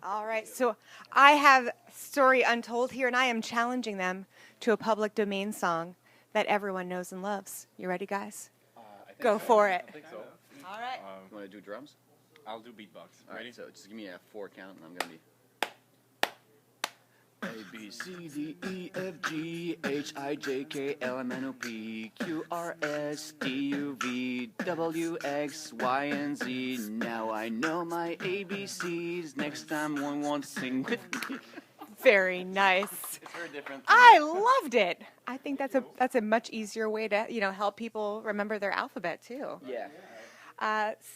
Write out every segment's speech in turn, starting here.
All right, so I have Story Untold here, and I am challenging them to a public domain song that everyone knows and loves. You ready, guys? I think Go so. for it. I think so. All right. You want to do drums? I'll do beatbox. All Ready? right, so just give me a 4 count, and I'm gonna be A B C D E F G H I J K L M N O P Q R S T U V W X Y and Z. Now I know my ABCs. Next time one won't sing with me. Very nice. It's very different. I loved it. I think that's a much easier way to help people remember their alphabet too. Yeah.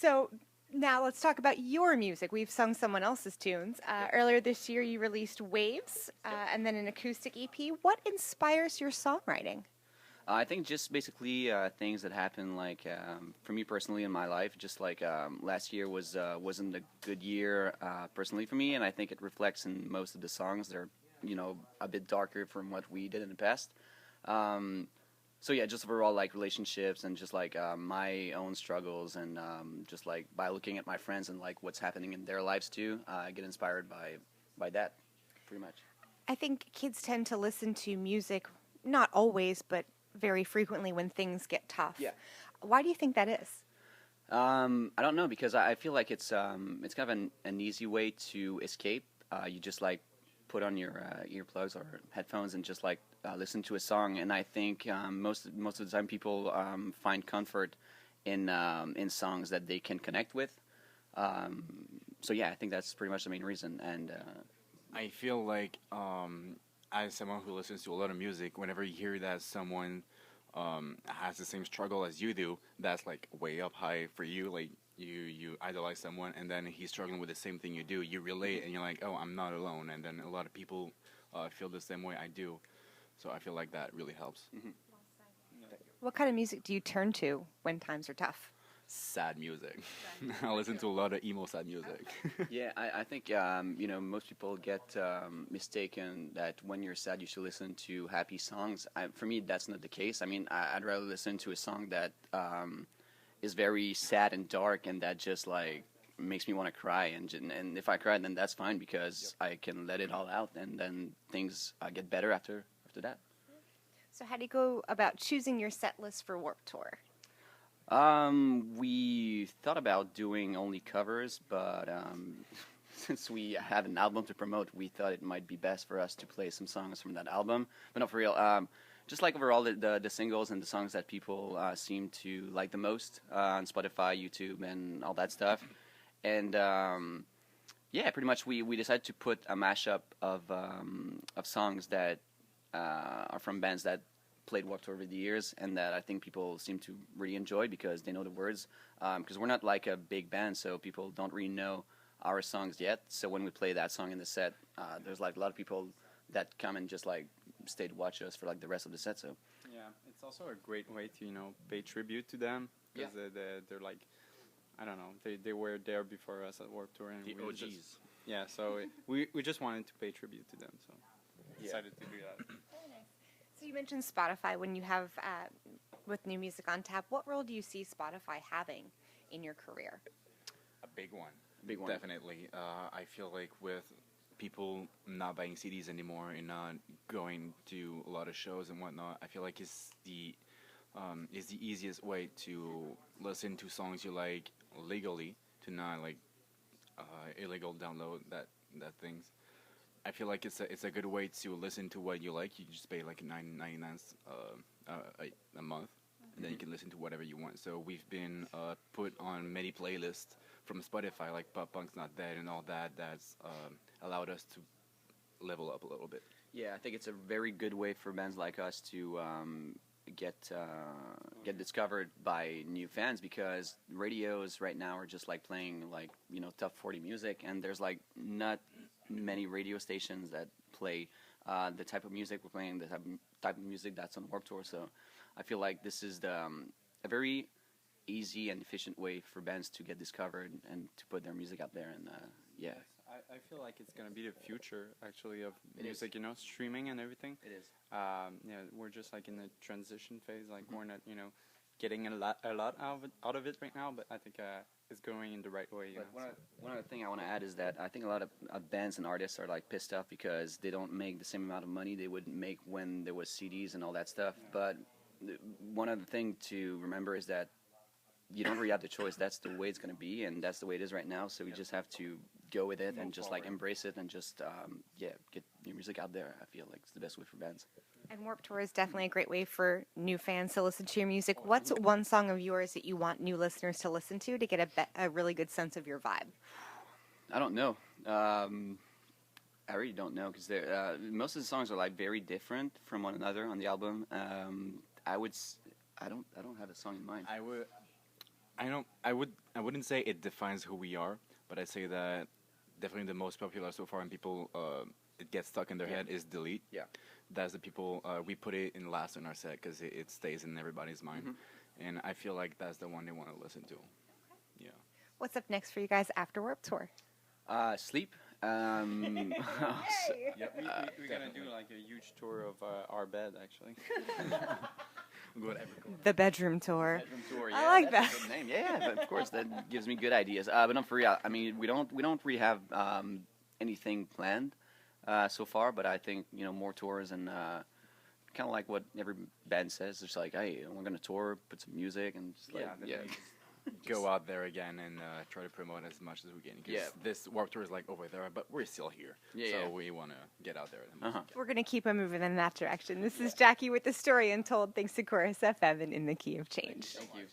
So now let's talk about your music. We've sung someone else's tunes. Earlier this year, you released Waves, and then an acoustic EP. What inspires your songwriting? I think just basically things that happen, like for me personally in my life. Just like last year wasn't a good year personally for me, and I think it reflects in most of the songs. They're a bit darker from what we did in the past. So yeah, just overall like relationships and just like my own struggles, and just like by looking at my friends and like what's happening in their lives too, I get inspired by that, pretty much. I think kids tend to listen to music, not always, but very frequently when things get tough. Yeah. Why do you think that is? I don't know, because I feel like it's kind of an easy way to escape. You just like put on your earplugs or headphones and just like listen to a song, and I think most of the time people find comfort in songs that they can connect with. So yeah, I think that's pretty much the main reason. And I feel like as someone who listens to a lot of music, whenever you hear that someone has the same struggle as you do, that's like way up high for you. Like you idolize someone, and then he's struggling with the same thing you do. You relate, and you're like, oh, I'm not alone. And then a lot of people feel the same way I do. So I feel like that really helps. Mm-hmm. What kind of music do you turn to when times are tough? Sad music. I listen to a lot of emo sad music. yeah, I think most people get mistaken that when you're sad you should listen to happy songs. For me, that's not the case. I mean, I'd rather listen to a song that is very sad and dark, and that just like makes me want to cry. And if I cry, then that's fine, because I can let it all out, and then things get better after that. So how do you go about choosing your set list for Warped Tour? We thought about doing only covers, but since we have an album to promote, we thought it might be best for us to play some songs from that album. But no, for real, just like overall the singles and the songs that people seem to like the most on Spotify, YouTube, and all that stuff. And yeah, pretty much we decided to put a mashup of songs that are from bands that played Warped Tour over the years, and that I think people seem to really enjoy because they know the words. Because we're not like a big band, so people don't really know our songs yet. So when we play that song in the set, there's like a lot of people that come and just like stay to watch us for like the rest of the set. So yeah, it's also a great way to pay tribute to them, because they're like, I don't know, they were there before us at Warped Tour, and The we OGs. just, yeah, so we just wanted to pay tribute to them, so decided to do that. So you mentioned Spotify when you have with new music on tap. What role do you see Spotify having in your career? A big one. Big one. Definitely. I feel like with people not buying CDs anymore and not going to a lot of shows and whatnot, I feel like it's the easiest way to listen to songs you like legally, to not like illegal download that things. I feel like it's a good way to listen to what you like. You just pay like $9.99 a month, and then you can listen to whatever you want. So we've been put on many playlists from Spotify, like Pop Punk's Not Dead and all that. That's allowed us to level up a little bit. yeah, I think it's a very good way for bands like us to get discovered by new fans, because radios right now are just like playing like top 40 music, and there's like not many radio stations that play the type of music we're playing, the type of music that's on Warped Tour. So I feel like this is a very easy and efficient way for bands to get discovered and to put their music out there. And yeah, I feel like it's gonna be the future actually of It is. music, streaming and everything. it is. Yeah, we're just like in the transition phase. Like we're not, getting a lot out of it right now, but I think it's going in the right way. You But know, one other thing I want to add is that I think a lot of bands and artists are like pissed off because they don't make the same amount of money they would make when there was CDs and all that stuff. But one other thing to remember is that you don't really have the choice. That's the way it's going to be, and that's the way it is right now. So we just have to go with it and just like embrace it and just get your music out there. I feel like it's the best way for bands. And Warped Tour is definitely a great way for new fans to listen to your music. What's one song of yours that you want new listeners to listen to get a really good sense of your vibe? I don't know. I really don't know because most of the songs are like very different from one another on the album. I don't have a song in mind. I wouldn't say it defines who we are, but I'd say that definitely the most popular so far, and people it gets stuck in their head is Delete. Yeah. That's the people we put it in last in our set because it stays in everybody's mind, and I feel like that's the one they want to listen to. Yeah. What's up next for you guys after Warped Tour? Sleep. yeah, we're gonna do like a huge tour of our bed actually. The bedroom tour. Bedroom tour, I like that's that. a good name. Yeah, but of course that gives me good ideas. But not for real. I mean, we don't really have anything planned so far. But I think more tours and kind of like what every band says. It's like, hey, we're gonna tour, put some music, and just like go out there again and try to promote as much as we can. Because this Warped Tour is like over there, but we're still here. So we want to get out there. We're going to keep on moving in that direction. This is Jackie with the Story Untold, thanks to Chorus FM and In the Key of Change. Thank you.